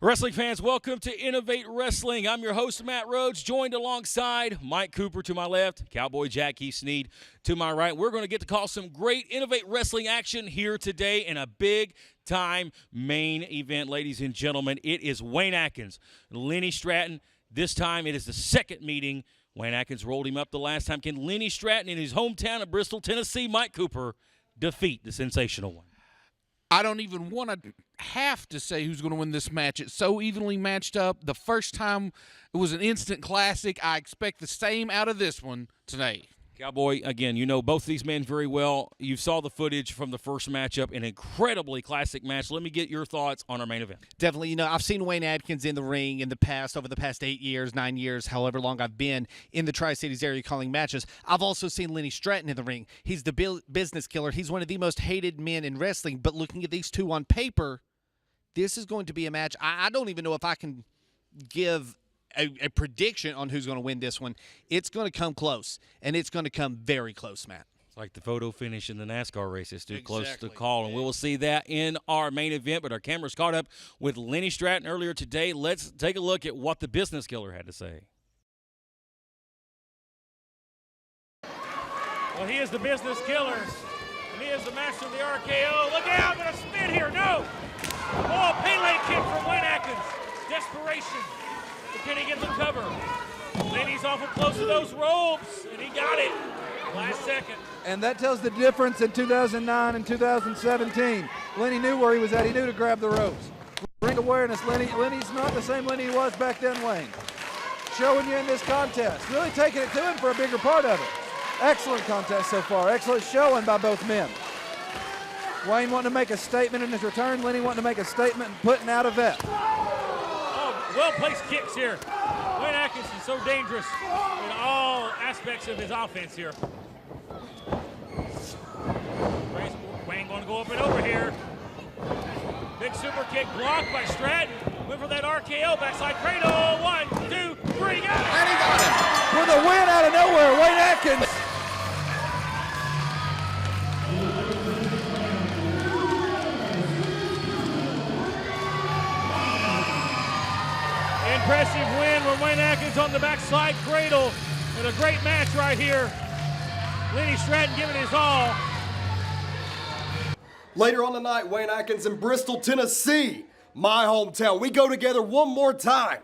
Wrestling fans, welcome to Innovate Wrestling. I'm your host, Matt Rhodes, joined alongside Mike Cooper to my left, Cowboy Jack Keith Sneed to my right. We're going to get to call some great Innovate Wrestling action here today in a big-time main event, ladies and gentlemen. It is Wayne Adkins, Lenny Stratton. This time it is the second meeting. Wayne Adkins rolled him up the last time. Can Lenny Stratton in his hometown of Bristol, Tennessee, Mike Cooper, defeat the sensational one? I don't even want to have to say who's going to win this match. It's so evenly matched up. The first time it was an instant classic. I expect the same out of this one today. Cowboy, again, you know both of these men very well. You saw the footage from the first matchup, an incredibly classic match. Let me get your thoughts on our main event. Definitely, you know, I've seen Wayne Adkins in the ring in the past, over the past 8 years, 9 years, however long I've been in the Tri-Cities area calling matches. I've also seen Lenny Stratton in the ring. He's the business killer. He's one of the most hated men in wrestling, but looking at these two on paper, this is going to be a match. I don't even know if I can give a prediction on who's going to win this one. It's going to come close, and it's going to come very close, Matt. It's like the photo finish in the NASCAR race. It's too Exactly. close to call, and we will see that in our main event. But our cameras caught up with Lenny Stratton earlier today. Let's take a look at what the business killer had to say. Well, he is the business killer, and he is the master of the RKO. Look out, I'm going to spin here. No! Oh, Pele kick from Wayne Adkins. Desperation. But can he get the cover? Lenny's awful close to those ropes, and he got it. Last second. And that tells the difference in 2009 and 2017. Lenny knew where he was at. He knew to grab the ropes. Ring awareness, Lenny. Lenny's not the same Lenny he was back then, Wayne. Showing you in this contest. Really taking it to him for a bigger part of it. Excellent contest so far. Excellent showing by both men. Wayne wanting to make a statement in his return. Lenny wanting to make a statement and putting out a vet. Oh, well-placed kicks here. Wayne Adkins is so dangerous in all aspects of his offense here. Wayne going to go up and over here. Big super kick blocked by Stratton. Went for that RKO, backside cradle. 1, 2, 3, got it! And he got him. With a win out of nowhere, Wayne Adkins. Impressive win with Wayne Adkins on the backside cradle. And a great match right here. Lenny Stratton giving his all. Later on tonight, Wayne Adkins in Bristol, Tennessee, my hometown. We go together one more time.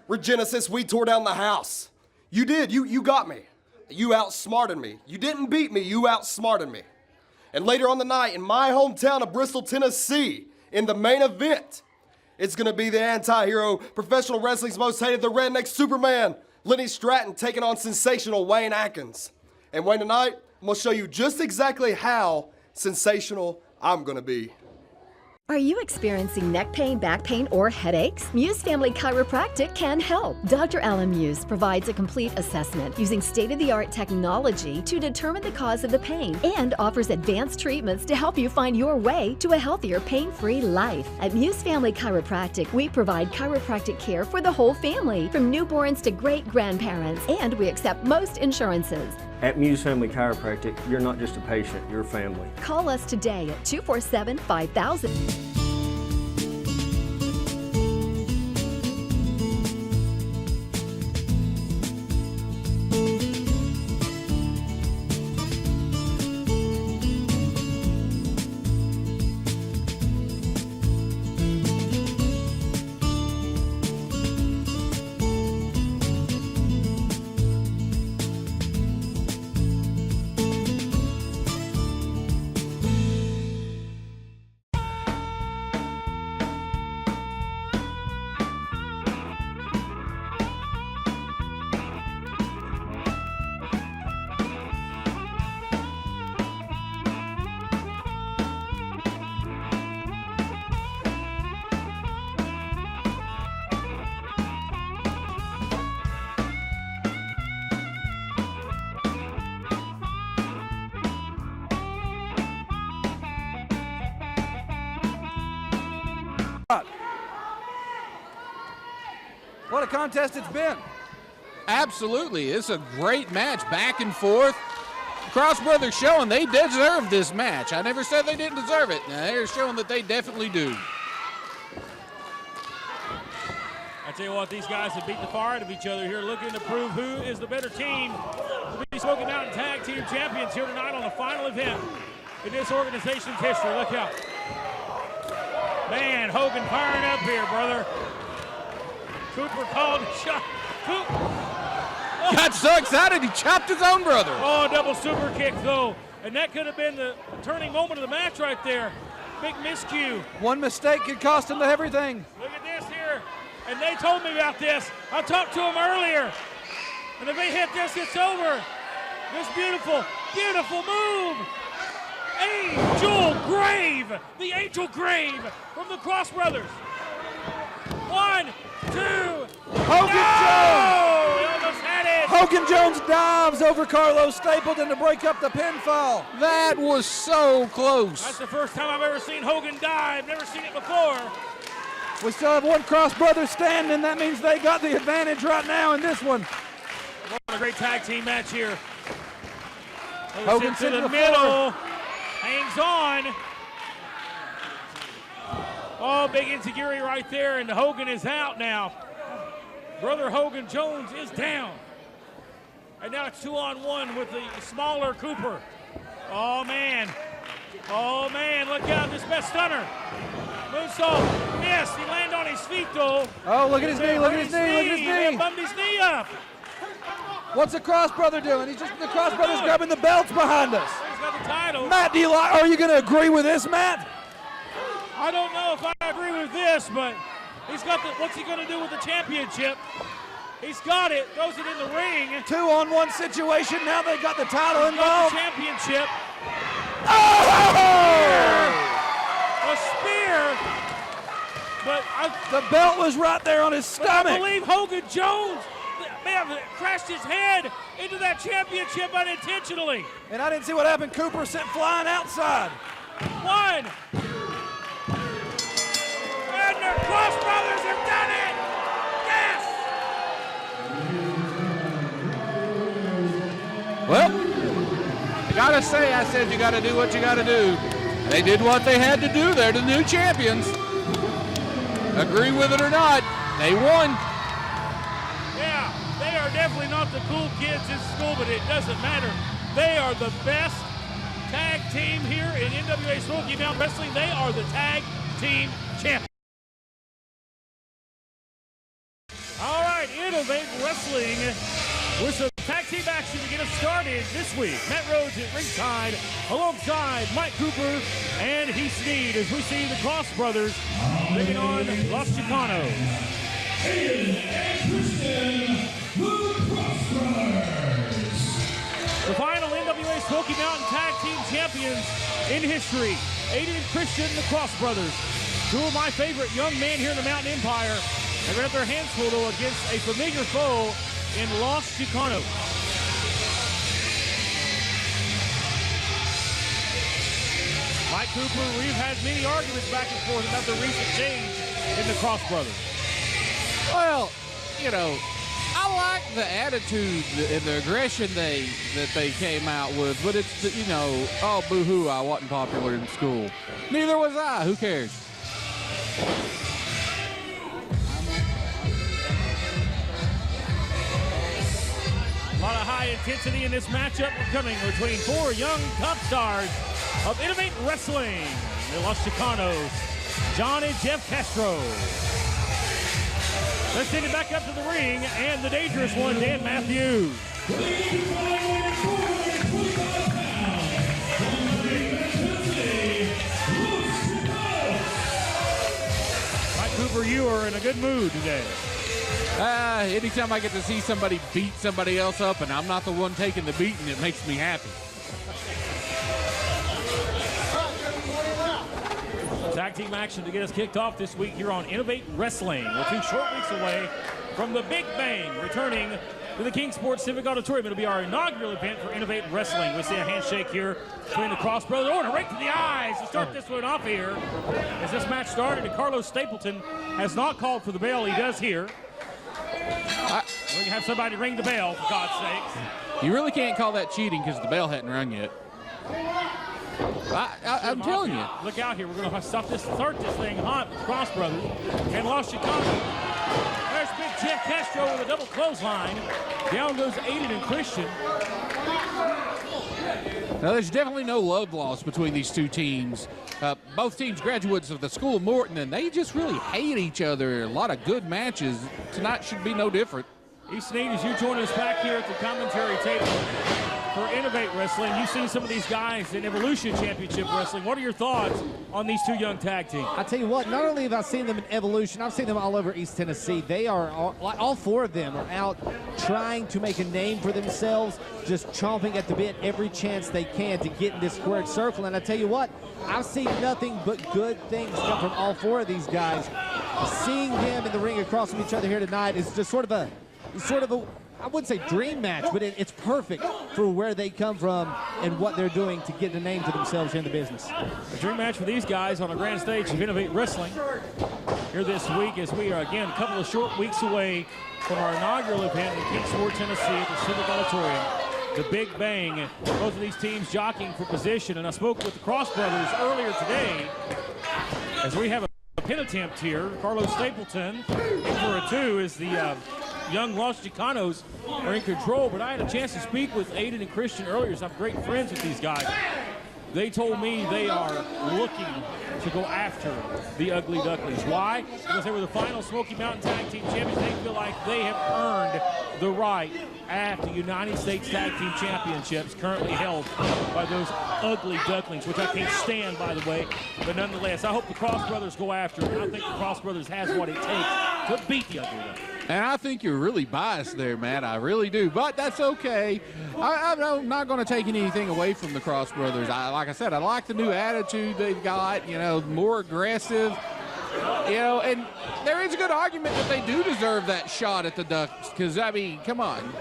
Regenesis, we tore down the house. You did, you got me. You outsmarted me. You didn't beat me, you outsmarted me. And later on the night, in my hometown of Bristol, Tennessee, in the main event, it's gonna be the anti-hero, professional wrestling's most hated, the redneck Superman, Lenny Stratton taking on sensational Wayne Adkins. And Wayne, tonight, I'm gonna show you just exactly how sensational I'm gonna be. Are you experiencing neck pain, back pain, or headaches? Muse Family Chiropractic can help. Dr. Alan Muse provides a complete assessment using state-of-the-art technology to determine the cause of the pain and offers advanced treatments to help you find your way to a healthier, pain-free life. At Muse Family Chiropractic, we provide chiropractic care for the whole family, from newborns to great-grandparents, and we accept most insurances. At Muse Family Chiropractic, you're not just a patient, you're a family. Call us today at 247-5000. What a contest it's been. Absolutely. It's a great match, back and forth. Cross Brothers showing they deserve this match. I never said they didn't deserve it. Now, they're showing that they definitely do. tell you what, these guys have beat the fire out of each other here, looking to prove who is the better team to be Smoky Mountain Tag Team Champions here tonight on the final event in this organization's history. Look out. Man, Hogan firing up here, brother. Cooper called a shot. Got so excited he chopped his own brother. Oh, double super kick, though. And that could have been the turning moment of the match right there. Big miscue. One mistake could cost him everything. Look at this here. And they told me about this. I talked to them earlier. And if they hit this, it's over. This beautiful, beautiful move. Angel Grave. The Angel Grave from the Cross Brothers. 1, 2. Hogan Jones! He almost had it. Hogan Jones dives over Carlos Stapleton to break up the pinfall. That was so close. That's the first time I've ever seen Hogan dive. Never seen it before. We still have one Cross Brothers standing. That means they got the advantage right now in this one. What a great tag team match here. Hogan to sent the to the middle. Hangs on. Oh, big enziguri right there, and Hogan is out now. Brother Hogan Jones is down. And now it's 2-on-1 with the smaller Cooper. Oh, man. Oh, man, look out, this best stunner. Moonsault, missed. He landed on his feet, though. Oh, look at his knee, look at his knee, look at his He knee. bumped his knee up. What's the Cross Brother doing? The Cross Brothers grabbing the belts behind us. He's got the title. Matt, are you going to agree with this, Matt? I don't know if I agree with this, but he's got the, what's he going to do with the championship? He's got it, throws it in the ring. 2-on-1 situation, now they got the title He's got involved. the championship. Oh! A spear. But The belt was right there on his but I stomach. believe Hogan Jones may have crashed his head into that championship unintentionally. And I didn't see what happened. Cooper sent flying outside. 1. And the Cross Brothers have done it! Yes! Well, I gotta say, I said you gotta do what you gotta do. They did what they had to do. They're the new champions. Agree with it or not, they won. Yeah, they are definitely not the cool kids in school, but it doesn't matter. They are the best tag team here in NWA Smoky Mountain Wrestling. They are the tag team champions. All right, Innovate Wrestling with some tag team action to get us started this week. Matt Rhodes at ringside alongside Mike Cooper and Heatseekers as we see the Cross Brothers taking on Los Chicanos. Aiden and Christian, the Cross Brothers. The final NWA Smoky Mountain Tag Team Champions in history. Aiden and Christian, the Cross Brothers. Two of my favorite young men here in the Mountain Empire. They've got their hands full though against a familiar foe in Los Chicanos. Mike Cooper, we've had many arguments back and forth about the recent change in the Cross Brothers. Well, you know, I like the attitude and the aggression that they came out with, but it's, you know, oh, boo-hoo, I wasn't popular in school. Neither was I. Who cares? A lot of high intensity in this matchup coming between four young top stars of Innovate Wrestling, the Los Chicanos, John and Jeff Castro. Let's take it back up to the ring, and the dangerous one, Dan Matthews. Mike Cooper, you are in a good mood today. Anytime I get to see somebody beat somebody else up and I'm not the one taking the beating, it makes me happy. Tag team action to get us kicked off this week here on Innovate Wrestling. We're 2 short weeks away from the Big Bang returning to the King Sports Civic Auditorium. It'll be our inaugural event for Innovate Wrestling. We see a handshake here between the Cross Brothers. Oh, and a right to the eyes to start this one off here. As this match started, and Carlos Stapleton has not called for the bell. He does here. We can have somebody ring the bell, for God's sakes. You really can't call that cheating because the bell hadn't rung yet. I'm telling you. Look out here. We're going to start this thing hot with Cross Brothers and Los Chicanos. There's Big Jeff Castro with a double clothesline. Down goes Aiden and Christian. Now, there's definitely no love lost between these two teams. Both teams graduates of the School of Morton, and they just really hate each other. A lot of good matches. Tonight should be no different. Snead, as you join us back here at the commentary table for Innovate Wrestling, you've seen some of these guys in Evolution Championship Wrestling. What are your thoughts on these two young tag teams? I tell you what, not only have I seen them in Evolution, I've seen them all over East Tennessee. They are, all four of them are out trying to make a name for themselves, just chomping at the bit every chance they can to get in this squared circle. And I tell you what, I've seen nothing but good things come from all four of these guys. Seeing them in the ring across from each other here tonight is just sort of a, I wouldn't say dream match, but it's perfect for where they come from and what they're doing to get a name to themselves here in the business. A dream match for these guys on a grand stage of Innovate Wrestling here this week, as we are, again, a couple of short weeks away from our inaugural event in Kingsport, Tennessee at the Civic Auditorium, the Big Bang. Both of these teams jockeying for position, and I spoke with the Cross Brothers earlier today as we have a pin attempt here. Carlos Stapleton in for a 2 as the young Los Chicanos are in control, but I had a chance to speak with Aiden and Christian earlier, so I'm great friends with these guys. They told me they are looking to go after the Ugly Ducklings. Why? Because they were the final Smoky Mountain Tag Team Champions. They feel like they have earned the right at the United States Tag Team Championships, currently held by those Ugly Ducklings, which I can't stand, by the way. But nonetheless, I hope the Cross Brothers go after it. I think the Cross Brothers has what it takes to beat the Ugly Ducklings. And I think you're really biased there, Matt. I really do. But that's okay. I'm not going to take anything away from the Cross Brothers. Like I said, I like the new attitude they've got, more aggressive. And there is a good argument that they do deserve that shot at the Ducks. Because, I mean, come on.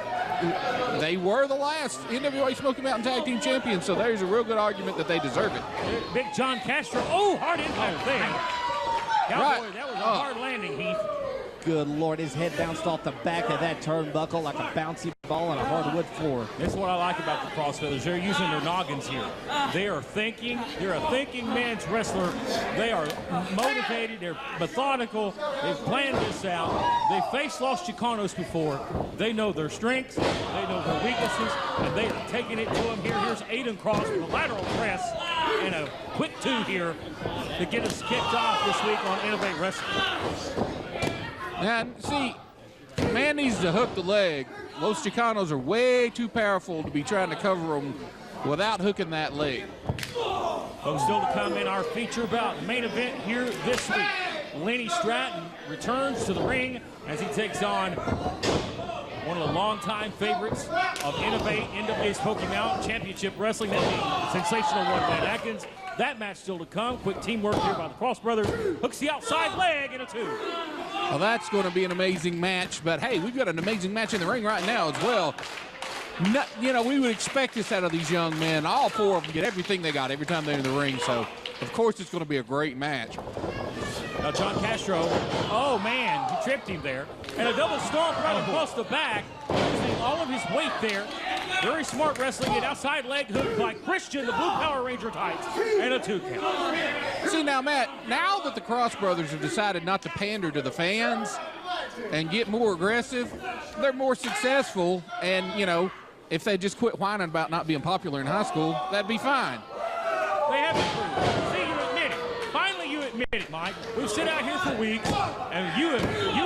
They were the last NWA Smoky Mountain Tag Team Champions, so there's a real good argument that they deserve it. Big John Castro. Oh, hard impact there. Cowboy, that was a hard landing, Heath. Good Lord, his head bounced off the back of that turnbuckle like a bouncy ball on a hardwood floor. That's what I like about the Cross Brothers. They're using their noggins here. They are thinking. They're a thinking man's wrestler. They are motivated. They're methodical. They've planned this out. They've faced Los Chicanos before. They know their strengths. They know their weaknesses. And they are taking it to them here. Here's Aiden Cross with a lateral press and a quick 2 here to get us kicked off this week on Innovate Wrestling. Now, see, man needs to hook the leg. Los Chicanos are way too powerful to be trying to cover them without hooking that leg. Folks, still to come in our feature bout main event here this week. Lenny Stratton returns to the ring as he takes on one of the longtime favorites of Innovate, NWA Smoky Mountain Championship Wrestling, that being sensational one-man Adkins. That match still to come. Quick teamwork here by the Cross Brothers. Hooks the outside leg in a 2. Well, that's going to be an amazing match. But, hey, we've got an amazing match in the ring right now as well. We would expect this out of these young men. All 4 of them get everything they got every time they're in the ring. So, of course, it's going to be a great match. Now, John Castro, oh, man, he tripped him there. And a double stomp right across the back, using all of his weight there. Very smart wrestling, an outside leg hook by Christian, the Blue Power Ranger tights, and a 2 count. See, now, Matt, now that the Cross Brothers have decided not to pander to the fans and get more aggressive, they're more successful. And, if they just quit whining about not being popular in high school, that'd be fine. They have improved. See, you admit it. Finally, you admit it, Mike. We've sit out here for weeks, and you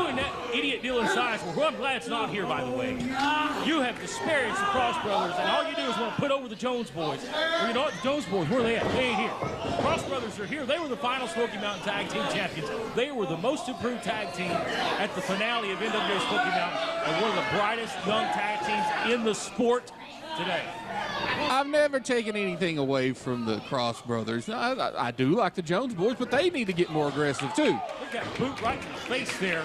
and that idiot Dylan Size, well, I'm glad it's not here, by the way. You have disparaged the Cross Brothers, and all you do is want to put over the Jones boys. Well, you know what? The Jones boys, where are they at? They ain't here. Cross Brothers are here. They were the final Smoky Mountain Tag Team Champions. They were the most improved tag team at the finale of NWA Smoky Mountain, and one of the brightest young tag teams in the sport today. I've never taken anything away from the Cross Brothers. I do like the Jones boys, but they need to get more aggressive, too. Look at that boot right to the face there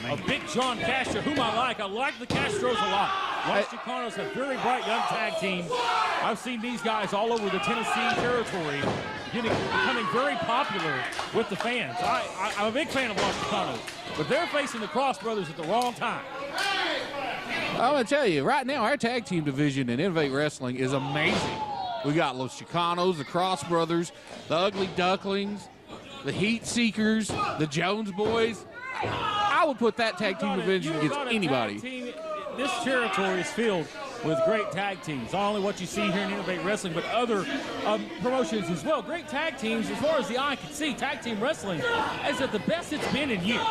of Big John Castro, whom I like. I like the Castros a lot. Los Chicanos, a very bright young tag team. I've seen these guys all over the Tennessee territory becoming very popular with the fans. I'm a big fan of Los Chicanos, but they're facing the Cross Brothers at the wrong time. I'm going to tell you, right now, our tag team division in Innovate Wrestling is amazing. We got Los Chicanos, the Cross Brothers, the Ugly Ducklings, the Heatseekers, the Jones Boys. I would put that tag team division against anybody. This territory is filled with great tag teams. Not only what you see here in Innovate Wrestling, but other promotions as well. Great tag teams, as far as the eye can see. Tag team wrestling is at the best it's been in years.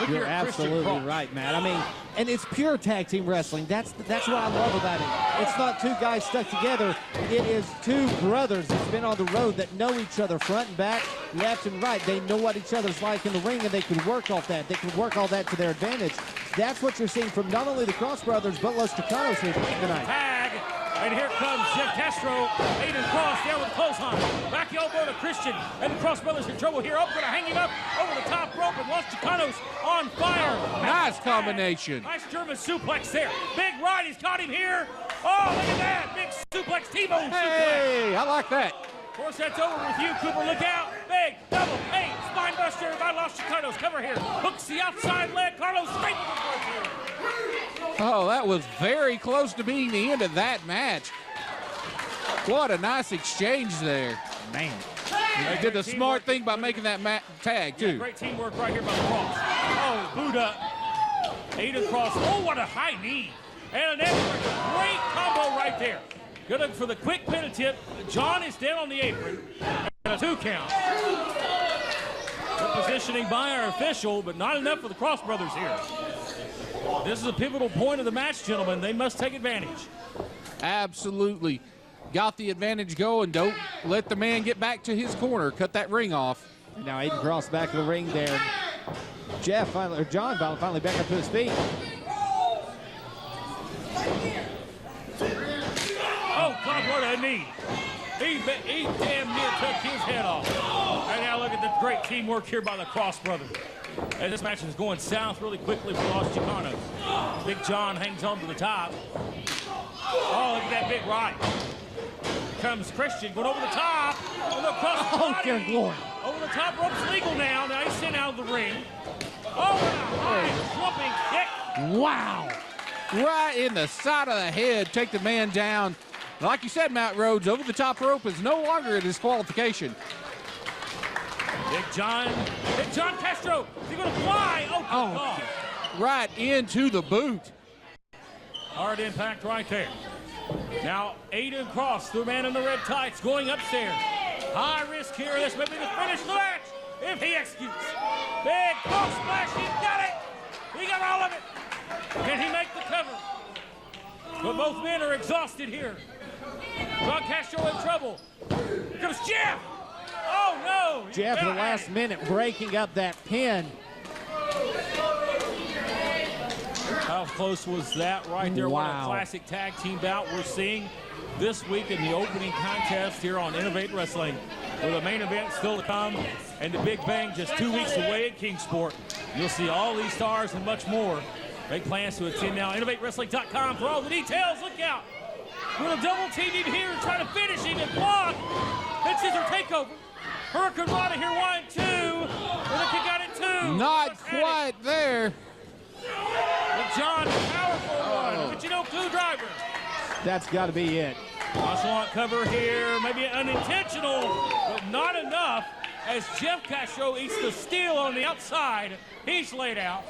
You're absolutely right, Matt. I mean, and it's pure tag team wrestling. That's what I love about it. It's not two guys stuck together. It is two brothers that's been on the road that know each other front and back, left and right. They know what each other's like in the ring, and they can work off that. They can work all that to their advantage. That's what you're seeing from not only the Cross Brothers, but Los Chicanos here tonight. Tag, and here comes Jeff Castro. Aiden Cross down with the clothesline. Back elbow to Christian, and the Cross Brothers in trouble here. Going to hang him up over the top rope, and Los Chicanos on fire. Nice combination. Nice German suplex there. Big right, he's got him here. Oh, look at that. Big suplex, T-bone suplex. Hey, I like that. Of course, that's over with you, Cooper. Look out. Big, double, eight, spine buster by Los Chicanos. Cover here. Hooks the outside leg. Carlos straight to the foot here. Oh, that was very close to being the end of that match. What a nice exchange there. Man. They did the smart thing by making that tag, too. Yeah, great teamwork right here by the Cross. Oh, boot up. Aiden Cross. Oh, what a high knee. And an excellent, great combo right there. Good for the quick pin tip. John is down on the apron. And a 2 count. Good positioning by our official, but not enough for the Cross Brothers here. This is a pivotal point of the match, gentlemen. They must take advantage. Absolutely. Got the advantage going. Don't let the man get back to his corner. Cut that ring off. And now Aiden Cross back in the ring there. John finally back up to his feet. Oh, God, what a knee. He damn near took his head off. And now look at the great teamwork here by the Cross Brothers. And this match is going south really quickly for Los Chicanos. Big John hangs on to the top. Oh, look at that big right. Comes Christian going over the top. Oh, good Lord. Over the top rope's legal now. Now he's sent out of the ring. Oh, and a high slumping kick. Wow. Right in the side of the head. Take the man down. Like you said, Matt Rhodes, over the top rope is no longer a disqualification. Big John Castro. Is he going to fly? Oh, God. Right into the boot. Hard impact right there. Now, Aiden Cross, the man in the red tights, going upstairs. High risk here. This may be the finish of the match if he executes. Big cross splash. He got it. He got all of it. Can he make the cover? But both men are exhausted here. John Castro in trouble. Here comes Jeff. Oh, no. Jeff at the last minute breaking up that pin. How close was that right there? Wow. What a classic tag team bout we're seeing this week in the opening contest here on Innovate Wrestling, with a main event still to come and the Big Bang just 2 weeks away at Kingsport. You'll see all these stars and much more. Make plans to attend now. InnovateWrestling.com for all the details. Look out. We're going to double team him here and try to finish him and block. Then scissor takeover. Hurricane Rana here, 1, 2. And the kick out at 2. Not quite there. But John, powerful one. But you know, clue driver. That's got to be it. Nonchalant cover here. Maybe unintentional, but not enough. As Jeff Castro eats the steel on the outside, he's laid out.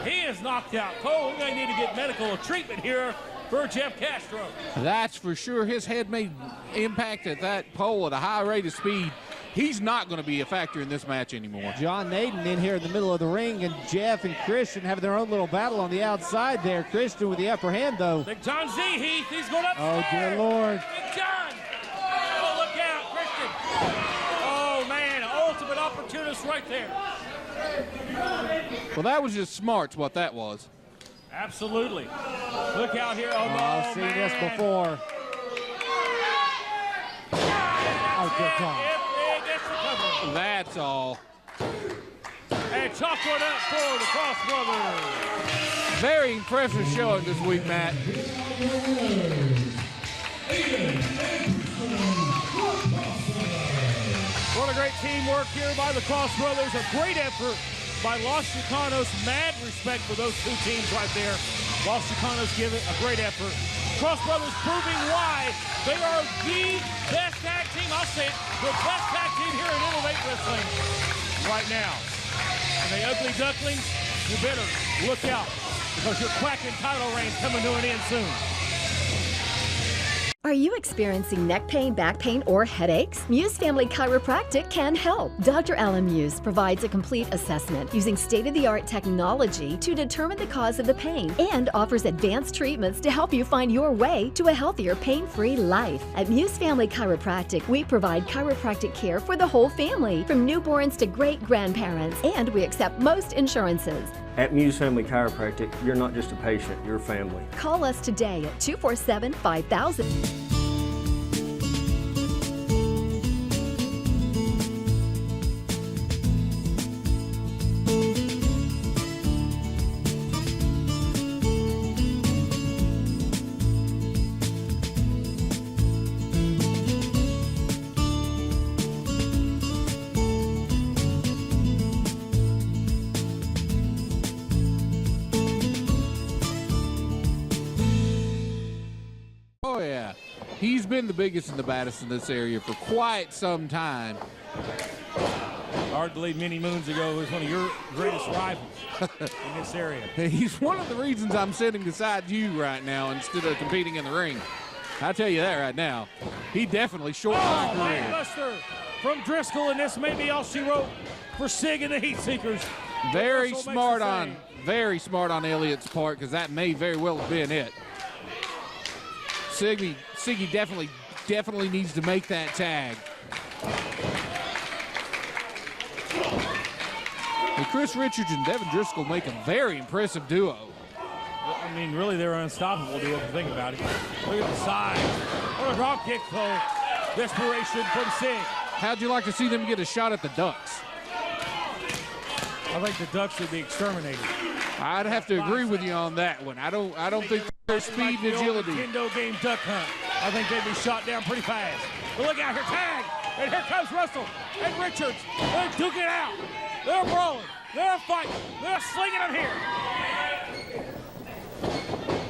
He is knocked out cold. We're going to need to get medical treatment here for Jeff Castro. That's for sure. His head may impact at that pole at a high rate of speed. He's not going to be a factor in this match anymore. John Naden in here in the middle of the ring, and Jeff and Christian having their own little battle on the outside there. Christian with the upper hand, though. Big John Z, Heath, he's going upstairs. Oh, dear Lord. Big John. Oh, look out, Christian. Oh, man, ultimate opportunist right there. Well, that was just smarts, what that was. Absolutely. Look out here. Oh, no, I've seen this before. Oh, good call. That's all. And chalk one up for the Cross Brothers. Very impressive showing this week, Matt. What a great teamwork here by the Cross Brothers. A great effort by Los Chicanos. Mad respect for those two teams right there. Los Chicanos give it a great effort. Cross Brothers proving why they are the best tag team. I'll say it, the best tag team here in Innovate Wrestling right now. And the Ugly Ducklings, you better look out because your quacking title reign's coming to an end soon. Are you experiencing neck pain, back pain, or headaches? Muse Family Chiropractic can help. Dr. Alan Muse provides a complete assessment using state-of-the-art technology to determine the cause of the pain and offers advanced treatments to help you find your way to a healthier, pain-free life. At Muse Family Chiropractic, we provide chiropractic care for the whole family, from newborns to great-grandparents, and we accept most insurances. At Muse Family Chiropractic, you're not just a patient, you're family. Call us today at 247-5000. Oh, yeah. He's been the biggest and the baddest in this area for quite some time. Hard to believe many moons ago was one of your greatest rivals in this area. He's one of the reasons I'm sitting beside you right now instead of competing in the ring. I'll tell you that right now. He definitely shortened my career. Buster from Driscoll, and this may be all she wrote for Sig and the Heatseekers. Very smart on Elliott's part, because that may very well have been it. Siggy definitely needs to make that tag. And Chris Richards and Devin Driscoll make a very impressive duo. I mean, really, they're unstoppable, duo, if you think about it. Look at the size. What a drop kick, though. Desperation from Sig. How'd you like to see them get a shot at the Ducks? I think the Ducks should be exterminated. I'd have to agree with you on that one. I don't think their speed and agility. Nintendo game duck hunt. I think they'd be shot down pretty fast. But look out here, tag! And here comes Russell and Richards. They're duking it out. They're brawling. They're fighting. They're slinging them here.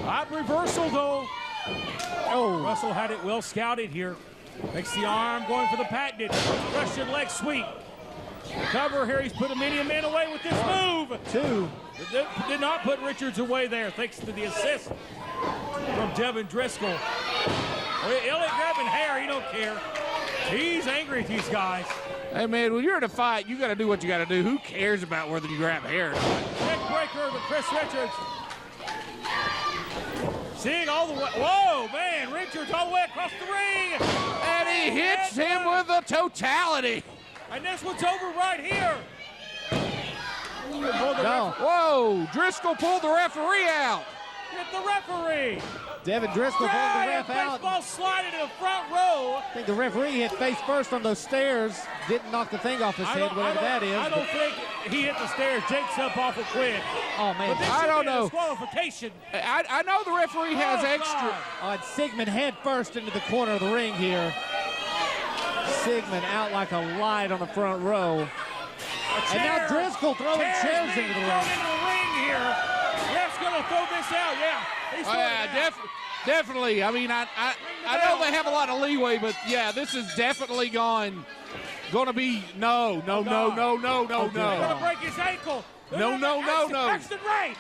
Hot reversal, though. Oh, Russell had it well scouted here. Makes the arm going for the patented Russian leg sweep. Cover here. He's put a man away with this move. Two. Did not put Richards away there, thanks to the assist from Devin Driscoll. Elliott grabbing hair. He don't care. He's angry at these guys. Hey, man, when you're in a fight, you got to do what you got to do. Who cares about whether you grab hair or not? Neck breaker with Chris Richards. Seeing all the way. Whoa, man. Richards all the way across the ring. And he hits him with a totality. And this one's over right here. No. Whoa, Driscoll pulled the referee out. Hit the referee. Devin Driscoll pulled the ref out. Baseball sliding to the front row. I think the referee hit face first on those stairs. Didn't knock the thing off his head, whatever that is. I don't think he hit the stairs. Jake's up awful quick. Oh, man. But this I don't know. Disqualification. I know the referee has extra. And Sigmund head first into the corner of the ring here. Sigmund out like a light on the front row. And now Driscoll throwing chairs into the ring. Here. Ref's gonna throw this out. Yeah. He's definitely. I mean, I know they have a lot of leeway, but yeah, this is definitely gonna be no. Gonna break his ankle. No. Axton Ray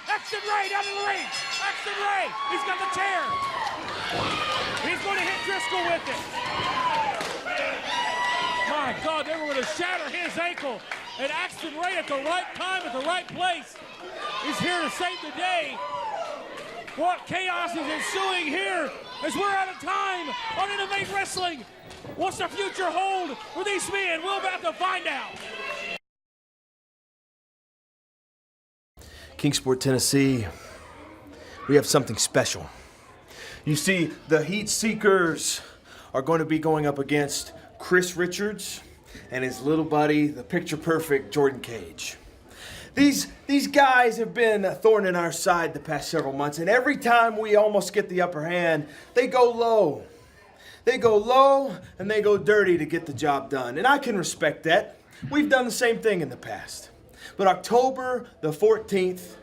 down in the ring. Axton Ray. He's got the chair. He's going to hit Driscoll with it. My God, they were going to shatter his ankle. And Axton Ray at the right time, at the right place, is here to save the day. What chaos is ensuing here as we're out of time on Innovate Wrestling. What's the future hold for these men? We're about to find out. Kingsport, Tennessee, we have something special. You see, the Heatseekers are going to be going up against Chris Richards and his little buddy, the picture-perfect Jordan Cage. These guys have been a thorn in our side the past several months, and every time we almost get the upper hand, they go low. They go low and they go dirty to get the job done, and I can respect that. We've done the same thing in the past. But October the 14th,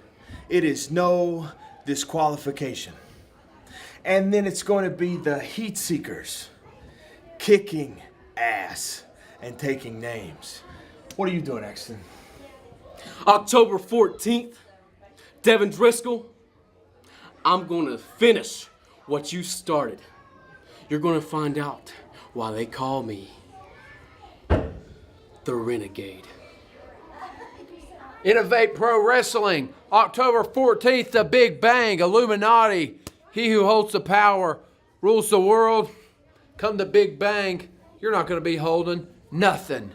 it is no disqualification. And then it's going to be the Heatseekers kicking ass and taking names. What are you doing, Axton? October 14th, Devin Driscoll, I'm going to finish what you started. You're going to find out why they call me the Renegade. Innovate Pro Wrestling, October 14th, the Big Bang, Illuminati. He who holds the power rules the world. Come to Big Bang, you're not going to be holding nothing.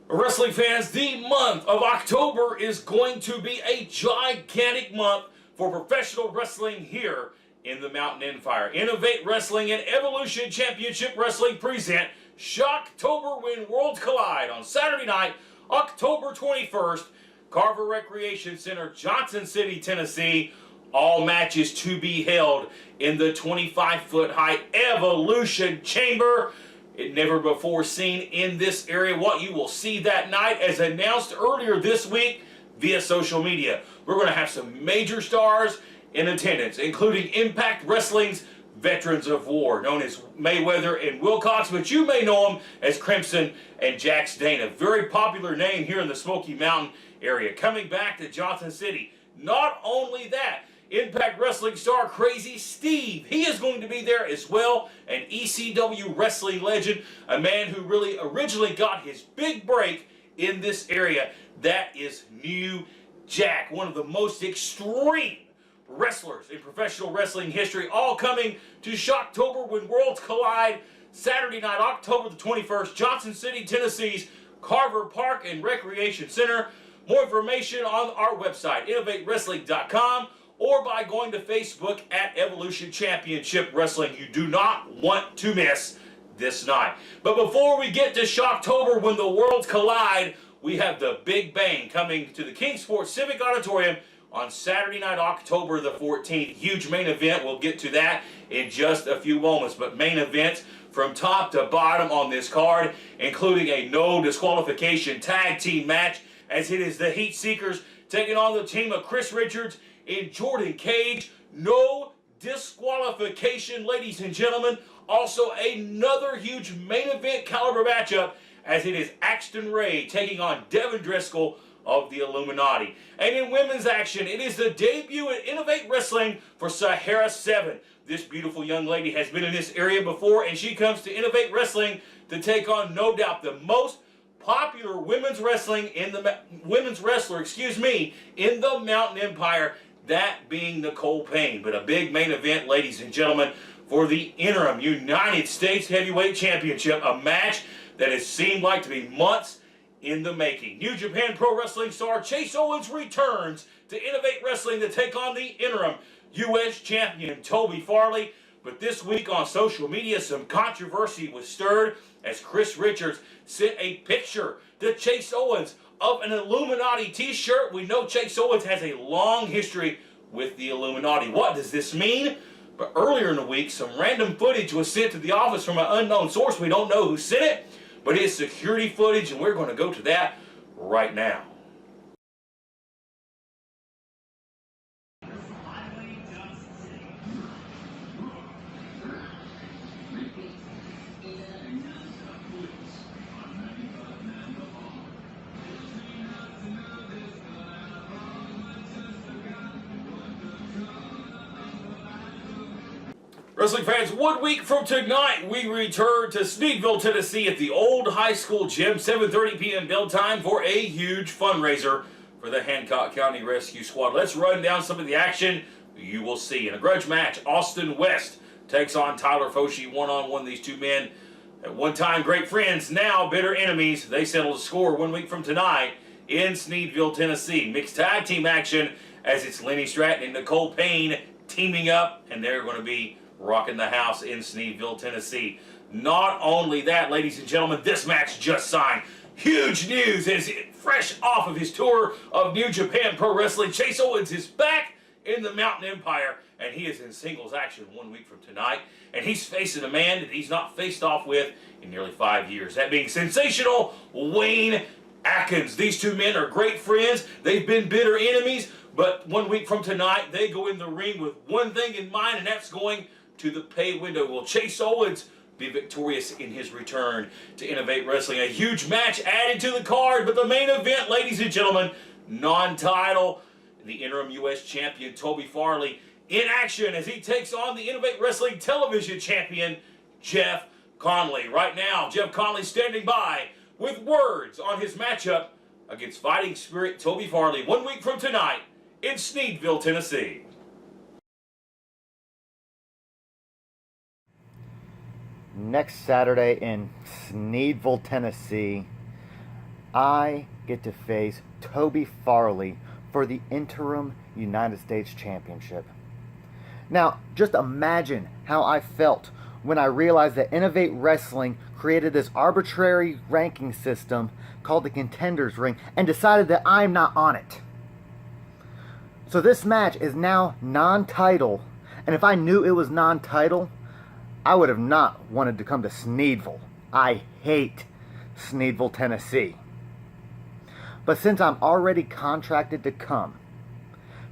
Wrestling fans, the month of October is going to be a gigantic month for professional wrestling here in the Mountain Empire. Innovate Wrestling and Evolution Championship Wrestling present Shocktober when Worlds Collide on Saturday night, October 21st, Carver Recreation Center, Johnson City, Tennessee. All matches to be held in the 25-foot high Evolution Chamber. It never before seen in this area. What you will see that night, as announced earlier this week via social media. We're going to have some major stars in attendance, including Impact Wrestling's Veterans of War, known as Mayweather and Wilcox, but you may know them as Crimson and Jax Dana. Very popular name here in the Smoky Mountain area. Coming back to Johnson City. Not only that, Impact Wrestling star Crazy Steve, he is going to be there as well. An ECW wrestling legend, a man who really originally got his big break in this area. That is New Jack, one of the most extreme wrestlers in professional wrestling history, all coming to Shocktober when Worlds Collide, Saturday night, October the 21st, Johnson City, Tennessee's Carver Park and Recreation Center. More information on our website, innovatewrestling.com, or by going to Facebook at Evolution Championship Wrestling. You do not want to miss this night. But before we get to Shocktober when the worlds collide, we have the Big Bang coming to the Kingsport Civic Auditorium on Saturday night, October the 14th. Huge main event. We'll get to that in just a few moments. But main events from top to bottom on this card, including a no disqualification tag team match, as it is the Heatseekers taking on the team of Chris Richards and Jordan Cage. No disqualification, ladies and gentlemen. Also another huge main event caliber matchup, as it is Axton Ray taking on Devin Driscoll of the Illuminati. And in women's action, it is the debut at Innovate Wrestling for Sahara 7. This beautiful young lady has been in this area before, and she comes to Innovate Wrestling to take on, no doubt, the most popular women's wrestler in the Mountain Empire, that being Nicole Payne. But a big main event, ladies and gentlemen, for the interim United States Heavyweight Championship, a match that has seemed like to be months in the making. New Japan Pro Wrestling star Chase Owens returns to Innovate Wrestling to take on the interim U.S. champion Toby Farley. But this week on social media, some controversy was stirred as Chris Richards sent a picture to Chase Owens of an Illuminati t-shirt. We know Chase Owens has a long history with the Illuminati. What does this mean? But earlier in the week, some random footage was sent to the office from an unknown source. We don't know who sent it, but it's security footage, and we're going to go to that right now. Wrestling fans, 1 week from tonight, we return to Sneedville, Tennessee at the old high school gym, 7:30 p.m. bell time for a huge fundraiser for the Hancock County Rescue Squad. Let's run down some of the action you will see. In a grudge match, Austin West takes on Tyler Foshee one-on-one. These two men, at one time great friends, now bitter enemies. They settle the score 1 week from tonight in Sneedville, Tennessee. Mixed tag team action, as it's Lenny Stratton and Nicole Payne teaming up, and they're going to be rocking the house in Sneedville, Tennessee. Not only that, ladies and gentlemen, this match just signed. Huge news as fresh off of his tour of New Japan Pro Wrestling, Chase Owens is back in the Mountain Empire, and he is in singles action 1 week from tonight, and he's facing a man that he's not faced off with in nearly 5 years, that being sensational Wayne Adkins. These two men are great friends. They've been bitter enemies, but 1 week from tonight, they go in the ring with one thing in mind, and that's going to the pay window. Will Chase Owens be victorious in his return to Innovate Wrestling? A huge match added to the card, but the main event, ladies and gentlemen, non-title, the interim U.S. champion Toby Farley in action as he takes on the Innovate Wrestling television champion Jeff Conley. Right now, Jeff Conley standing by with words on his matchup against Fighting Spirit Toby Farley 1 week from tonight in Sneedville, Tennessee. Next Saturday in Sneedville, Tennessee, I get to face Toby Farley for the interim United States Championship. Now, just imagine how I felt when I realized that Innovate Wrestling created this arbitrary ranking system called the Contenders Ring and decided that I'm not on it. So this match is now non-title, and if I knew it was non-title, I would have not wanted to come to Sneedville. I hate Sneedville, Tennessee. But since I'm already contracted to come,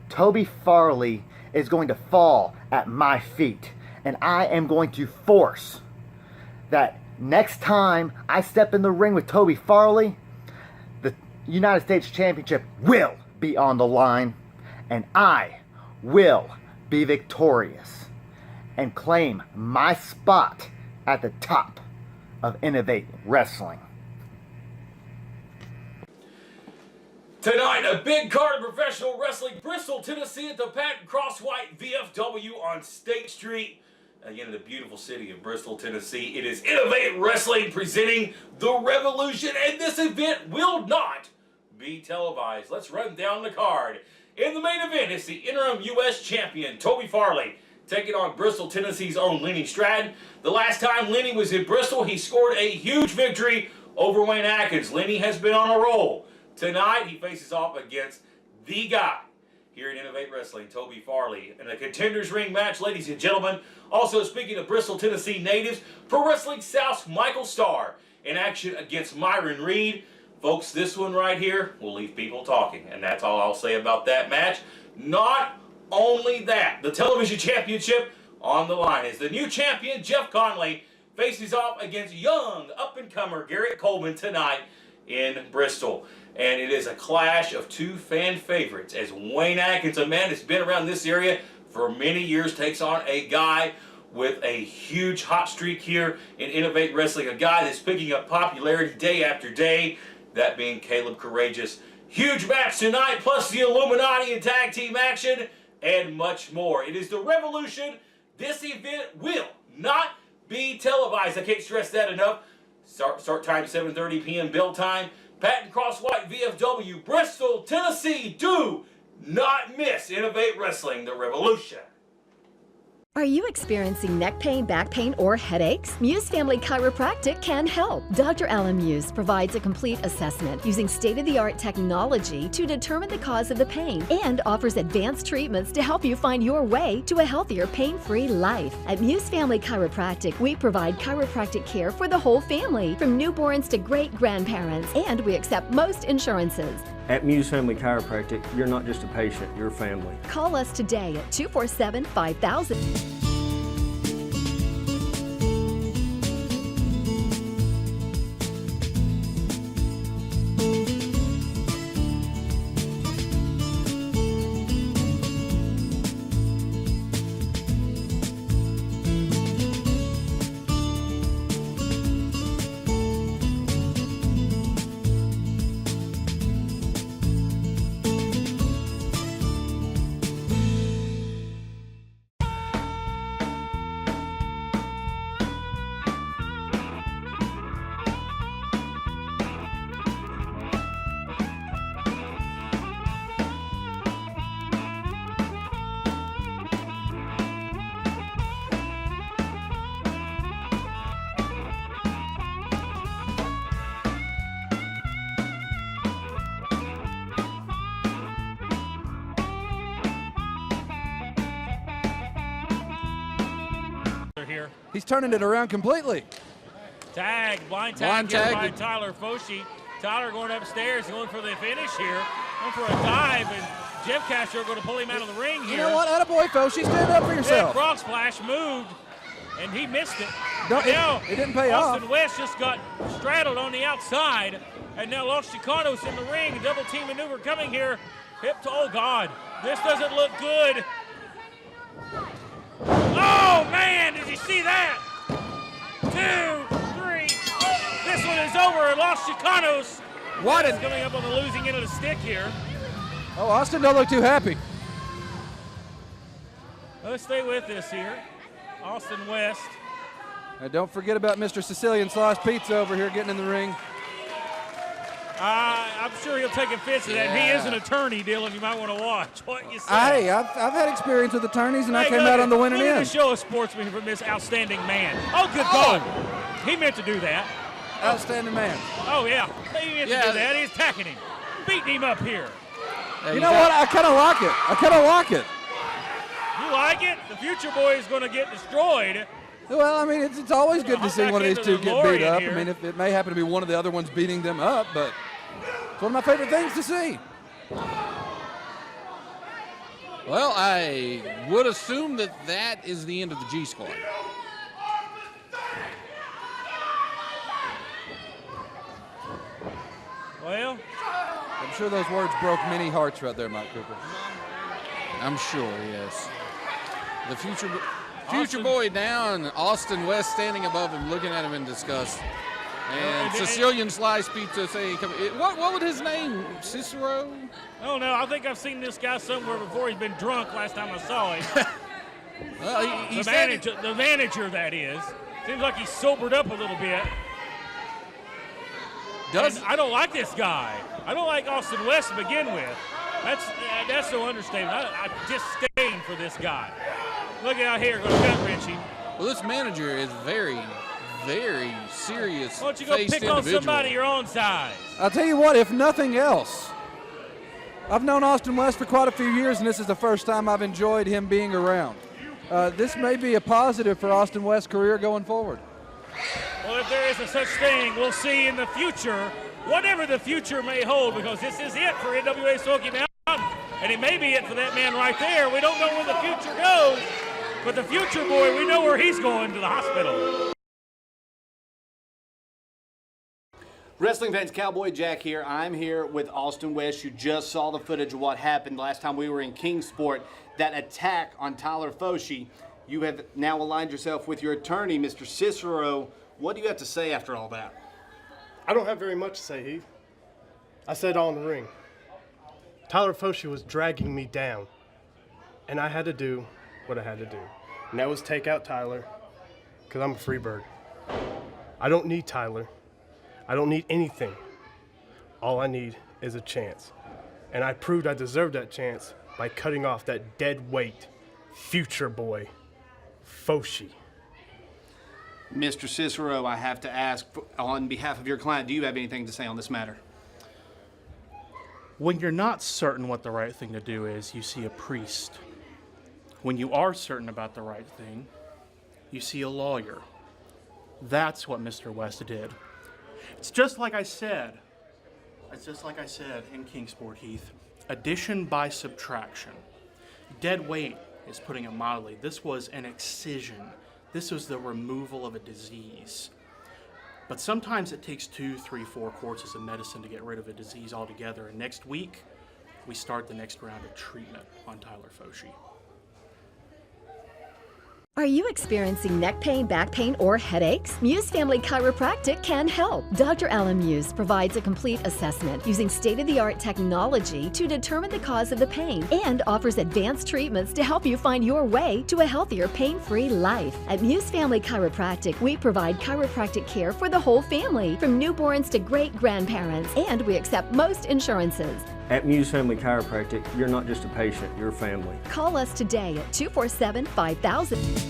Toby Farley is going to fall at my feet, and I am going to force that next time I step in the ring with Toby Farley, the United States Championship will be on the line, and I will be victorious and claim my spot at the top of Innovate Wrestling. Tonight, a big card of professional wrestling, Bristol, Tennessee at the Patton Crosswhite VFW on State Street. Again, in the beautiful city of Bristol, Tennessee, it is Innovate Wrestling presenting The Revolution, and this event will not be televised. Let's run down the card. In the main event, it's the interim U.S. champion, Toby Farley, taking on Bristol, Tennessee's own Lenny Stratton. The last time Lenny was in Bristol, he scored a huge victory over Wayne Adkins. Lenny has been on a roll. Tonight, he faces off against the guy here at Innovate Wrestling, Toby Farley, in a Contenders Ring match, ladies and gentlemen. Also, speaking of Bristol, Tennessee natives, Pro Wrestling South's Michael Starr in action against Myron Reed. Folks, this one right here will leave people talking, and that's all I'll say about that match. Not only that, the television championship on the line is the new champion, Jeff Conley, faces off against young up-and-comer Garrett Coleman tonight in Bristol. And it is a clash of two fan favorites as Wayne Adkins, a man that's been around this area for many years, takes on a guy with a huge hot streak here in Innovate Wrestling, a guy that's picking up popularity day after day, that being Caleb Courageous. Huge match tonight, plus the Illuminati and tag team action, and much more. It is the Revolution. This event will not be televised. I can't stress that enough. Start time 7:30 p.m. Bill time. Patton Crosswhite VFW, Bristol, Tennessee. Do not miss Innovate Wrestling, The Revolution. Are you experiencing neck pain, back pain, or headaches? Muse Family Chiropractic can help. Dr. Alan Muse provides a complete assessment using state-of-the-art technology to determine the cause of the pain and offers advanced treatments to help you find your way to a healthier, pain-free life. At Muse Family Chiropractic, we provide chiropractic care for the whole family, from newborns to great-grandparents, and we accept most insurances. At Muse Family Chiropractic, you're not just a patient, you're family. Call us today at 247-5000. He's turning it around completely. Blind tag here by Tyler Foshi. Tyler going upstairs, going for the finish here. Going for a dive, and Jeff Castro going to pull him out of the ring here. You know what? Attaboy, Foshi, stand up for yourself. Frog splash moved, and he missed it. It didn't pay off. Austin West just got straddled on the outside, and now Los Chicanos in the ring. Double team maneuver coming here. Oh, God. This doesn't look good. Oh, man, did you see that? 2, 3. This one is over, and Los Chicanos is coming up on the losing end of the stick here. Oh, Austin don't look too happy. Let's stay with this here. Austin West. And don't forget about Mr. Sicilian Slice Pizza over here getting in the ring. I'm sure he'll take offense to that. And he is an attorney, Dylan. You might want to watch what you say. Hey, I've had experience with attorneys, and I came out on the winning end. end. Look at the show of sportsman from this outstanding man. Oh, good God. He meant to do that. Outstanding man. Oh, yeah. He meant to do that. He's attacking him. Beating him up here. You know what? I kind of like it. You like it? The future boy is going to get destroyed. Well, I mean, it's always good to see one of these two get beat up. I mean, if it may happen to be one of the other ones beating them up, but it's one of my favorite things to see. Well, I would assume that is the end of the G Squad. Well, I'm sure those words broke many hearts right there, Mike Cooper. I'm sure, yes. The future boy down, Austin West standing above him, looking at him in disgust. And Sicilian Slice Pizza saying, what was his name? Cicero? Oh, no, I think I've seen this guy somewhere before. He's been drunk last time I saw him. Well, the manager, that is. Seems like he's sobered up a little bit. I don't like this guy. I don't like Austin West to begin with. That's no understatement. I disdain for this guy. Look out here, going to gut wrench him. Well, this manager is very, very serious. Why don't you go pick on somebody your own size? I'll tell you what, if nothing else, I've known Austin West for quite a few years, and this is the first time I've enjoyed him being around. This may be a positive for Austin West's career going forward. Well, if there is a such thing, we'll see in the future, whatever the future may hold, because this is it for NWA Smoky Mountain, and it may be it for that man right there. We don't know where the future goes, but the future boy, we know where he's going, to the hospital. Wrestling fans, Cowboy Jack here. I'm here with Austin West. You just saw the footage of what happened last time we were in Kingsport, that attack on Tyler Foshi. You have now aligned yourself with your attorney, Mr. Cicero. What do you have to say after all that? I don't have very much to say, Heath. I said it all in the ring. Tyler Foshi was dragging me down, and I had to do what I had to do. And that was take out Tyler, because I'm a free bird. I don't need Tyler. I don't need anything. All I need is a chance. And I proved I deserved that chance by cutting off that dead weight future boy, Foshi. Mr. Cicero, I have to ask, on behalf of your client, do you have anything to say on this matter? When you're not certain what the right thing to do is, you see a priest. When you are certain about the right thing, you see a lawyer. That's what Mr. West did. It's just like I said. It's just like I said in Kingsport, Heath. Addition by subtraction. Dead weight is putting it mildly. This was an excision. This was the removal of a disease. But sometimes it takes 2, 3, 4 courses of medicine to get rid of a disease altogether. And next week, we start the next round of treatment on Tyler Foshi. Are you experiencing neck pain, back pain, or headaches? Muse Family Chiropractic can help. Dr. Alan Muse provides a complete assessment using state-of-the-art technology to determine the cause of the pain and offers advanced treatments to help you find your way to a healthier, pain-free life. At Muse Family Chiropractic, we provide chiropractic care for the whole family, from newborns to great-grandparents, and we accept most insurances. At Muse Family Chiropractic, you're not just a patient, you're family. Call us today at 247-5000.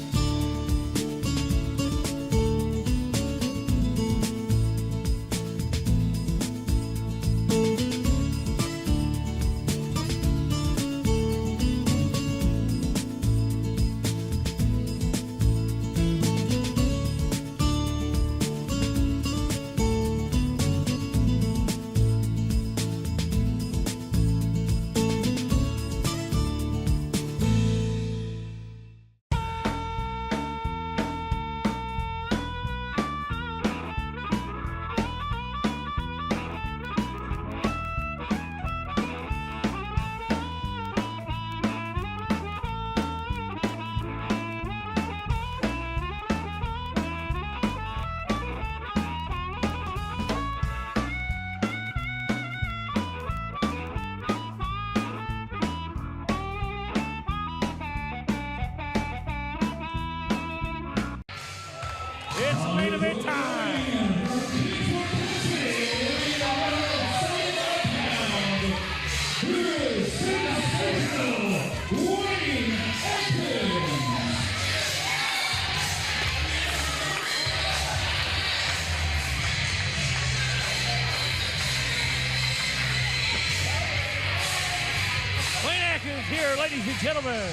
is here, ladies and gentlemen.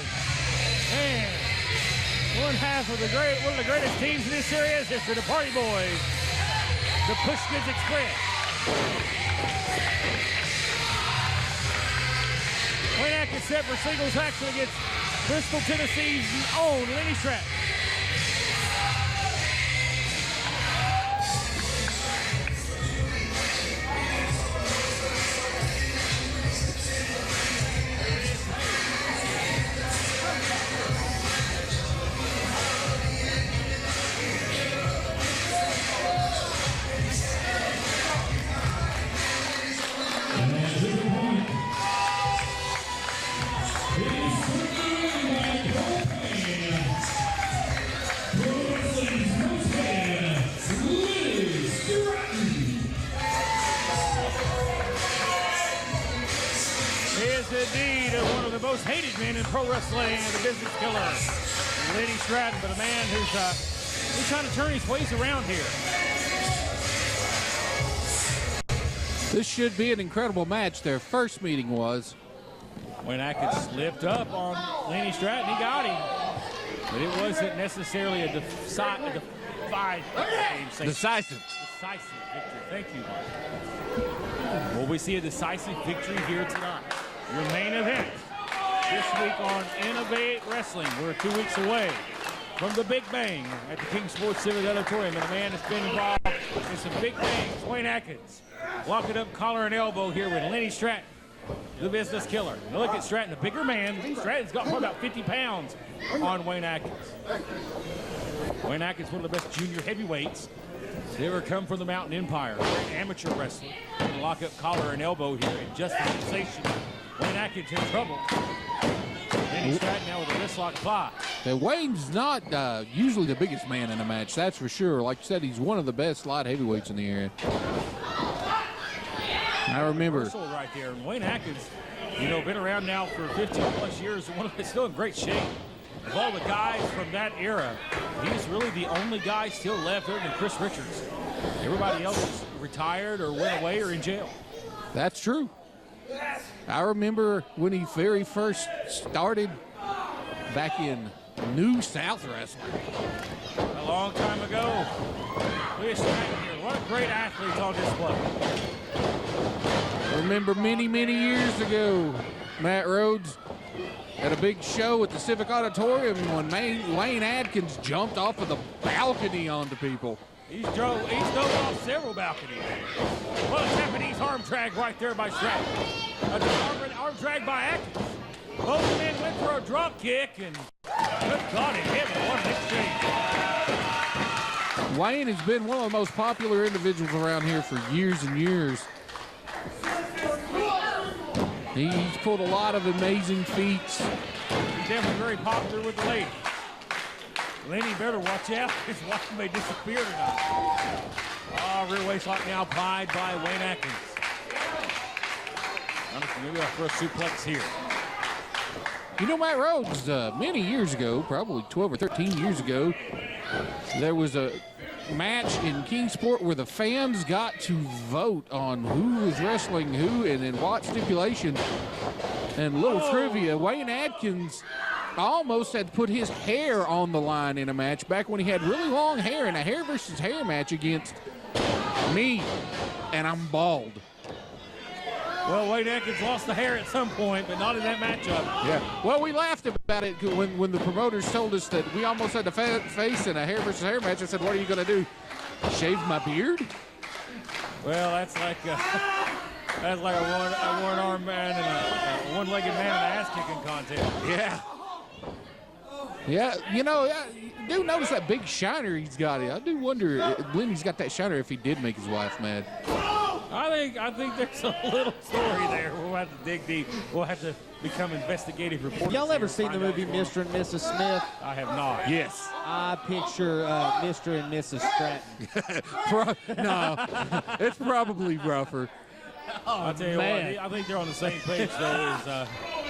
And one of the greatest teams in this series is the Party Boys, the Push Goods Express. Wayne Atkins set for singles action against Bristol, Tennessee's own Lenny Stratton. Indeed, one of the most hated men in pro wrestling and the business killer, Lenny Stratton, but a man who's trying to turn his ways around here. This should be an incredible match. Their first meeting was. Wayne Atkins slipped up on Lenny Stratton. He got him, but it wasn't necessarily a decisive victory. Thank you, Mike. Will we see a decisive victory here tonight? Your main event this week on Innovate Wrestling. We're 2 weeks away from the Big Bang at the King Sports Civic Auditorium, and a man that's been involved in some big things, Wayne Atkins. Locking up collar and elbow here with Lenny Stratton, the business killer. Now look at Stratton, a bigger man. Stratton's got about 50 pounds on Wayne Atkins. Wayne Atkins, one of the best junior heavyweights to ever come from the Mountain Empire. Great amateur wrestler. Lock up collar and elbow here, and just the sensation. Wayne Atkins in trouble. Lenny Stratton now with a wrist lock fly. Now, Wayne's not usually the biggest man in a match, that's for sure. Like you said, he's one of the best light heavyweights in the area. I remember. Right there. And Wayne Atkins, been around now for 15 plus years. Still in great shape. Of all the guys from that era, he's really the only guy still left other than Chris Richards. Everybody else is retired or went away or in jail. That's true. I remember when he very first started back in New South Wrestling. A long time ago. Look at Stratton here. What a great athlete on display. I remember many, many years ago, Matt Rhodes, at a big show at the Civic Auditorium when Wayne Adkins jumped off of the balcony onto people. He's dove off several balconies. Well, a Japanese arm drag right there by Stratton. Arm drag by Atkins. Both men went for a drop kick, and good God in heaven, what an exchange. Wayne has been one of the most popular individuals around here for years and years. He's pulled a lot of amazing feats. He's definitely very popular with the ladies. Lenny better watch out. His wife may disappear tonight. Rear waist lock now applied by Wayne Atkins. Maybe our first suplex here. Matt Rhodes, many years ago, probably 12 or 13 years ago, there was a match in Kingsport where the fans got to vote on who was wrestling who and in what stipulation. And little trivia, Wayne Adkins almost had to put his hair on the line in a match back when he had really long hair in a hair versus hair match against me, and I'm bald. Well, Wayne Atkins lost the hair at some point, but not in that matchup. Yeah. Well, we laughed about it when the promoters told us that we almost had to face in a hair versus hair match. I said, what are you going to do? Shave my beard? Well, that's like a one-armed man and a one-legged man in an ass-kicking contest. Yeah. Yeah, you do notice that big shiner he's got. I do wonder if Lenny's got that shiner if he did make his wife mad. I think there's a little story there. We'll have to dig deep. We'll have to become investigative reporters. Y'all ever seen the movie Mr. and Mrs. Smith? I have not. Yes. I picture Mr. and Mrs. Stratton. No, it's probably rougher. I'll tell you what, I think they're on the same page, though, as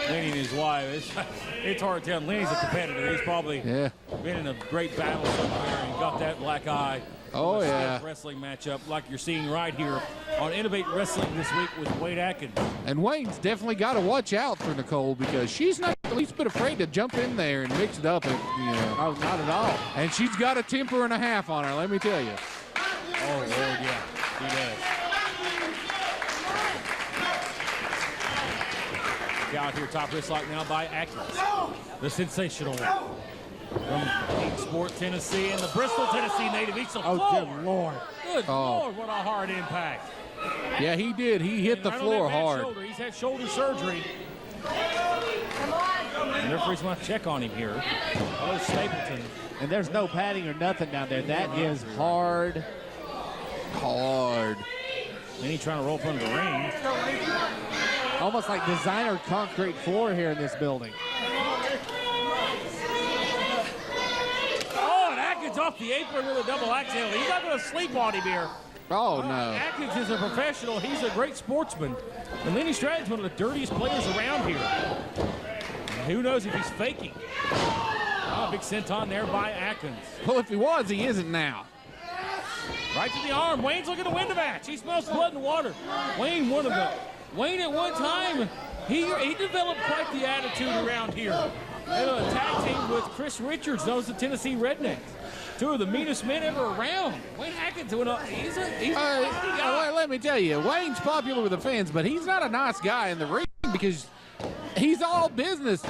Lenny and his wife. It's hard to tell. Lenny's a competitor. He's probably been in a great battle somewhere and got that black eye. Oh, yeah. Wrestling matchup like you're seeing right here on Innovate Wrestling this week with Wayne Atkins. And Wayne's definitely got to watch out for Nicole because she's not the least bit afraid to jump in there and mix it up. And, Oh, not at all. And she's got a temper and a half on her, let me tell you. Oh, Lord, yeah, she does. Out here, top wrist lock now by Axton. The sensational one. From Kingsport, Tennessee, and the Bristol, Tennessee native. He's the floor. Good Lord. Good Lord, what a hard impact. Yeah, he did. He hit the floor hard. Shoulder. He's had shoulder surgery. And the referee's going to check on him here. Hello, Stapleton. And there's no padding or nothing down there. That is hard. Hard. Then he's trying to roll up under the ring. Almost like designer concrete floor here in this building. Oh, and Atkins off the apron with a double axe handle. He's not going to sleep on him here. Oh, no. Atkins is a professional. He's a great sportsman. And Lenny Stratton's one of the dirtiest players around here. And who knows if he's faking. Oh, big senton there by Atkins. Well, if he was, he isn't now. Right to the arm. Wayne's looking to win the match. He smells blood and water. Wayne at one time, he developed quite the attitude around here. And a tag team with Chris Richards, those are the Tennessee Rednecks. Two of the meanest men ever around. Wayne Atkins, he's a guy. Let me tell you, Wayne's popular with the fans, but he's not a nice guy in the ring because he's all business.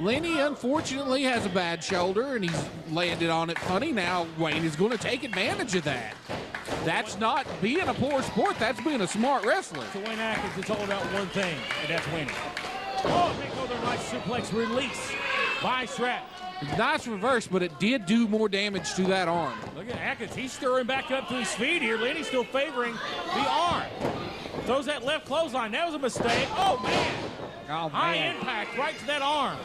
Lenny, unfortunately, has a bad shoulder, and he's landed on it funny. Now, Wayne is going to take advantage of that. That's not being a poor sport. That's being a smart wrestler. To Wayne Atkins, it's all about one thing, and that's winning. Oh, big other nice suplex release by Stratton. Nice reverse, but it did do more damage to that arm. Look at Atkins. He's stirring back up to his feet here. Lenny's still favoring the arm. Throws that left clothesline. That was a mistake. Oh, man. High impact right to that arm.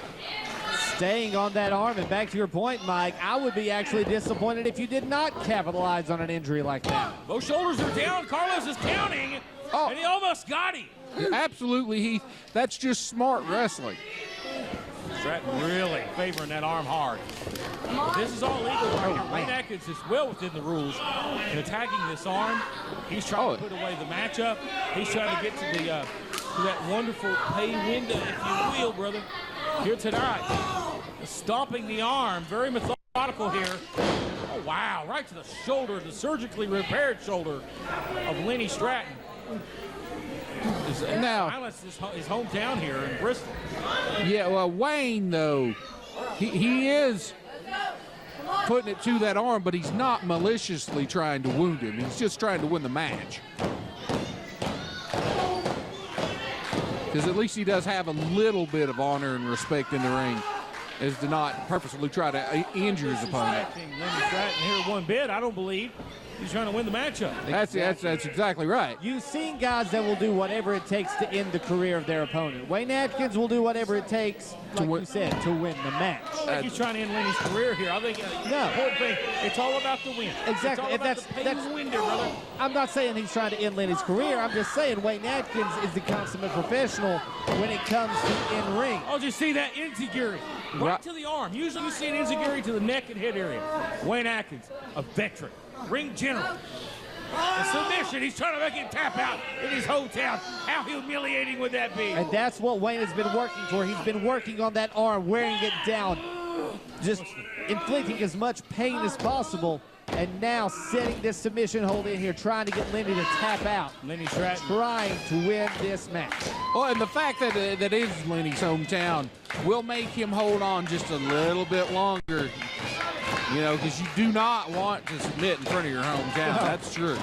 Staying on that arm, and back to your point, Mike, I would be actually disappointed if you did not capitalize on an injury like that. Both shoulders are down. Carlos is counting, and he almost got him. Absolutely, Heath. That's just smart wrestling. Stratton really favoring that arm hard. But this is all legal right here. Wayne Atkins is well within the rules in attacking this arm. He's trying to put away the matchup. He's trying to get to the to that wonderful pay window, if you will, brother, here tonight. Stomping the arm, very methodical here. Oh, wow, right to the shoulder, the surgically repaired shoulder of Lenny Stratton. Now, his hometown here in Bristol. Yeah, well, Wayne, though, he is putting it to that arm, but he's not maliciously trying to wound him. He's just trying to win the match. Because at least he does have a little bit of honor and respect in the ring, as to not purposefully try to injure his opponent. Lenny Stratton here one bit, I don't believe. He's trying to win the matchup. That's exactly right. You've seen guys that will do whatever it takes to end the career of their opponent. Wayne Atkins will do whatever it takes, like you said, to win the match. I don't think he's trying to end Lenny's career here. I think the important thing, it's all about the win. Exactly. It's all about the pay window, brother. I'm not saying he's trying to end Lenny's career. I'm just saying Wayne Atkins is the consummate professional when it comes to in-ring. Oh, did you see that enziguri? Right to the arm. Usually you see an enziguri to the neck and head area. Wayne Atkins, a veteran. Ring general. A submission. He's trying to make him tap out in his hometown. How humiliating would that be? And that's what Wayne has been working for. He's been working on that arm, wearing it down, just inflicting as much pain as possible. And now setting this submission hold in here, trying to get Lenny to tap out. Lenny Stratton trying to win this match. Well, and the fact that that is Lenny's hometown will make him hold on just a little bit longer. You know, because you do not want to submit in front of your hometown. No. That's true.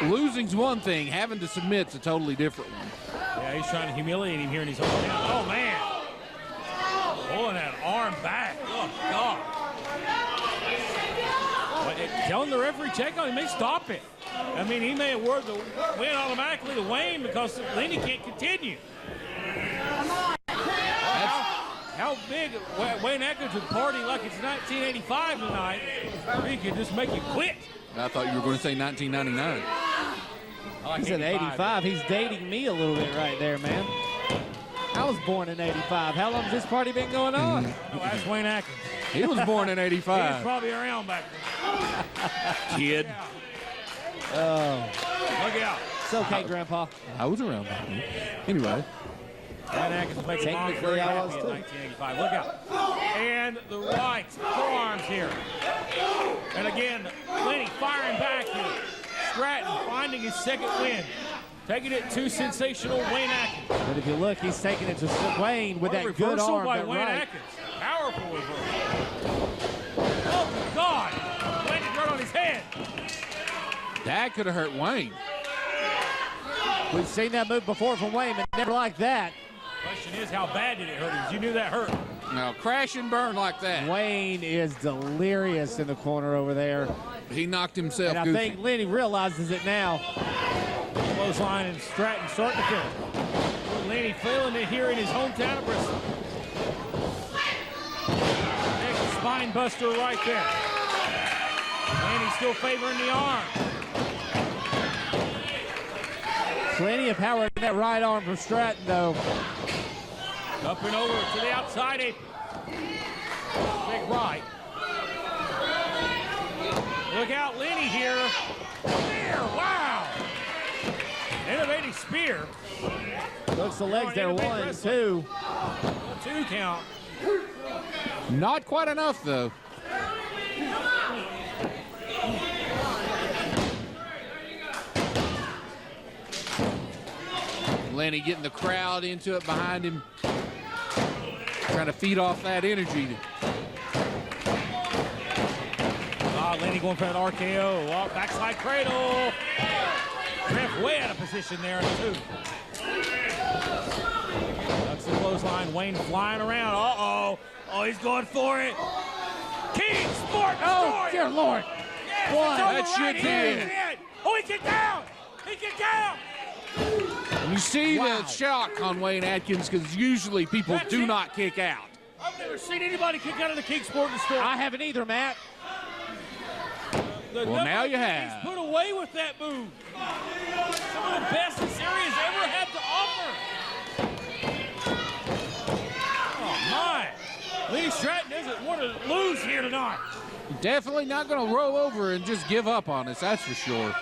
Losing's one thing. Having to submit's a totally different one. Yeah, he's trying to humiliate him here in his hometown. Oh, man. Pulling that arm back. Oh, God. Telling the referee, check on him, may stop it. I mean, he may award the win automatically to Wayne because Lenny can't continue. How big Wayne Atkins would party like it's 1985 tonight. He could just make you quit. I thought you were going to say 1999. He said 85. He's dating me a little bit right there, man. I was born in 85. How long has this party been going on? Oh, that's Wayne Atkins. He was born in He was 85. probably around back then. Kid. Oh. Look out. It's okay, Grandpa. I was around back then. Anyway. Wayne Atkins was making moms Technically, very I happy was in too. 1985. Look out. And the right forearms here. And again, Lenny firing back here. Stratton finding his second win. Taking it to sensational Wayne Atkins. But if you look, he's taking it to Wayne with What a that good reversal arm. by that Wayne right. Atkins. Powerful reversal. Oh, God. Wayne right on his head. That could have hurt Wayne. We've seen that move before from Wayne, but never like that. Question is, how bad did it hurt him? You knew that hurt. Now, crash and burn like that. Wayne is delirious in the corner over there. He knocked himself And I goofy. think Lenny realizes it now. Clothesline and Stratton starting to finish. Lenny feeling it here in his hometown of Bristol. Next spine buster right there. Lenny still favoring the arm. Plenty of power in that right arm from Stratton, though. Up and over to the outside apron. Big right. Look out, Lenny here. Spear, wow. Innovating spear. Looks the legs there, 1, 2. 2 count. Not quite enough, though. Lenny getting the crowd into it behind him. Trying to feed off that energy. Lenny going for that RKO. Oh, backslide cradle. Ref way out of position there in 2. That's the clothesline. Wayne flying around. Uh-oh. Oh, he's going for it. King Sport Oh, Destroyer. dear Lord. Yes, One. it's over That right shit here. did. Oh, he kicked down. He kicked down. You see Wow. the shock on Wayne Atkins because usually people That's do it. not kick out. I've never seen anybody kick out of the King Sport Destroyer. I haven't either, Matt. Well, now you have. He's put away with that move. Some of the best this area has ever had to offer. Oh, my. Lenny Stratton doesn't want to lose here tonight. Definitely not going to roll over and just give up on us, that's for sure.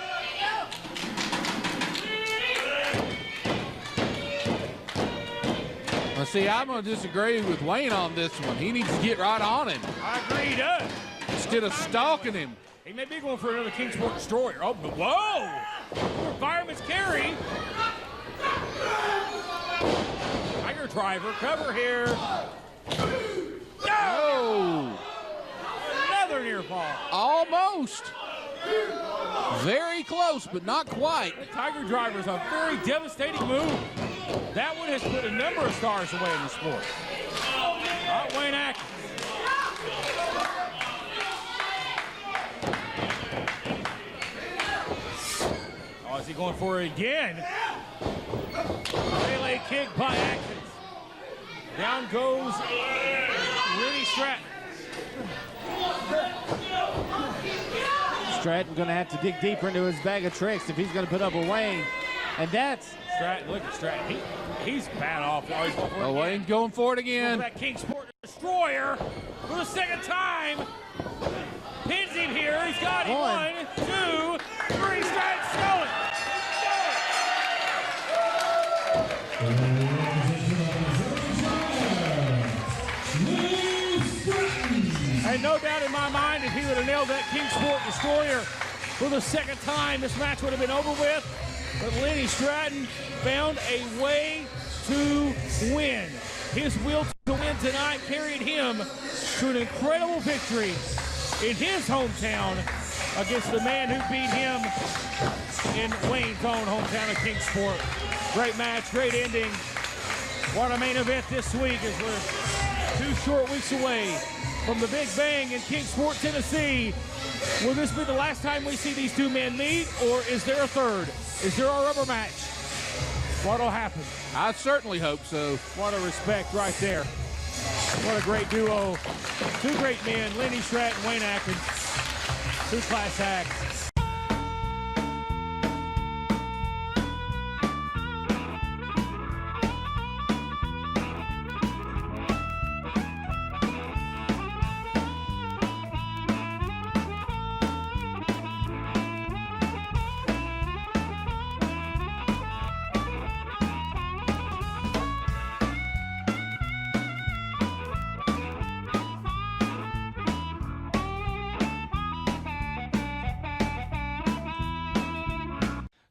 Well, see, I'm going to disagree with Wayne on this one. He needs to get right on him I agree, he does. instead of stalking him. He may be going for another King Sport Destroyer. Oh, but whoa! Fireman's carry. Tiger driver, cover here. Oh! Another near fall. Almost. Very close, but not quite. The Tiger driver is a very devastating move. That one has put a number of stars away in the sport. Wayne Atkins. Oh, is he going for it again? Melee kick by Axton. Down goes Lenny Stratton. Stratton going to have to dig deeper into his bag of tricks if he's going to put up with Wayne. And that's... Stratton, look at Stratton. He's bad off. Oh, he's going for it again. Wayne going for it Going again. for that King Sport Destroyer for the second time. Pins him here. He's got him. 1, 2, 3. Stratton stolen. And no doubt in my mind, if he would have nailed that King Sport Destroyer for the second time, this match would have been over with. But Lenny Stratton found a way to win. His will to win tonight carried him to an incredible victory in his hometown against the man who beat him in Wayne's own hometown of Kingsport. Great match, great ending. What a main event this week as we're 2 short weeks away from the Big Bang in Kingsport, Tennessee. Will this be the last time we see these 2 men meet, or is there a third? Is there a rubber match? What'll happen? I certainly hope so. What a respect right there. What a great duo. 2 great men, Lenny Stratton, Wayne Atkins. 2 class acts.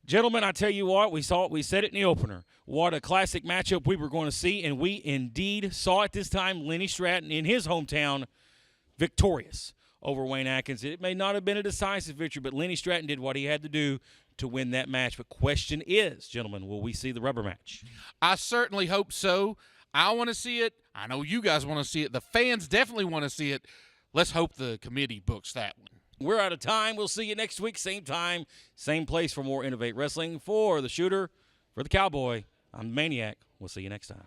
Gentlemen, I tell you what, we said it in the opener. What a classic matchup we were going to see, and we indeed saw it this time. Lenny Stratton in his hometown, victorious over Wayne Adkins. It may not have been a decisive victory, but Lenny Stratton did what he had to do to win that match. But question is, gentlemen, will we see the rubber match? I certainly hope so. I want to see it. I know you guys want to see it. The fans definitely want to see it. Let's hope the committee books that one. We're out of time. We'll see you next week, same time, same place for more Innovate Wrestling. For the Shooter, for the Cowboy, I'm the Maniac. We'll see you next time.